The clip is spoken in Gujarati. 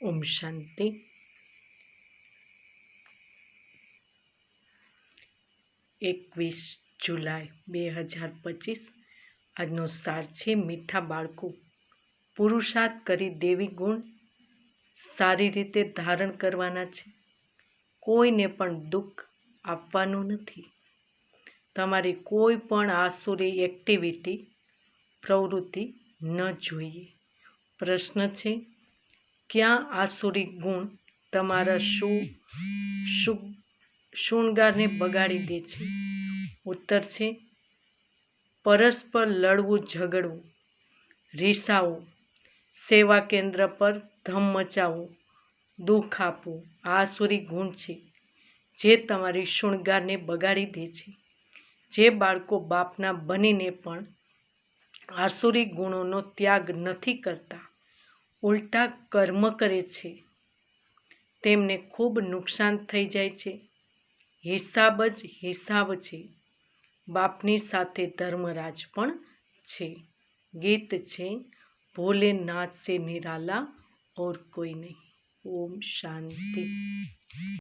ઓમ શાંતિ. 21 જુલાઈ 2025. આજનો સાર છે મીઠા બાળકો. પુરુષાર્થ કરી દેવી ગુણ સારી રીતે ધારણ કરવાના છે. કોઈને પણ દુઃખ આપવાનું નથી. તમારી કોઈ પણ આસુરી એક્ટિવિટી પ્રવૃત્તિ ન જોઈએ. પ્રશ્ન છે, ક્યાં આસુરી ગુણ તમારા શૃંગારને બગાડી દે છે? ઉત્તર છે, પરસ્પર લડવું, ઝઘડવું, રીસાવું, સેવા કેન્દ્ર પર ધમ મચાવવું, દુઃખ આપવું આ આસુરી ગુણ છે જે તમારી શૃંગારને બગાડી દે છે. જે બાળકો બાપના બનીને પણ આસુરી ગુણોનો ત્યાગ નથી કરતા, ઉલટા કર્મ કરે છે, તેમને ખૂબ નુકસાન થઈ જાય છે. હિસાબ જ હિસાબ છે. બાપની સાથે ધર્મરાજ પણ છે. ગીત છે, ભોલેનાથ સે નિરાલા ઓર કોઈ નહીં. ઓમ શાંતિ.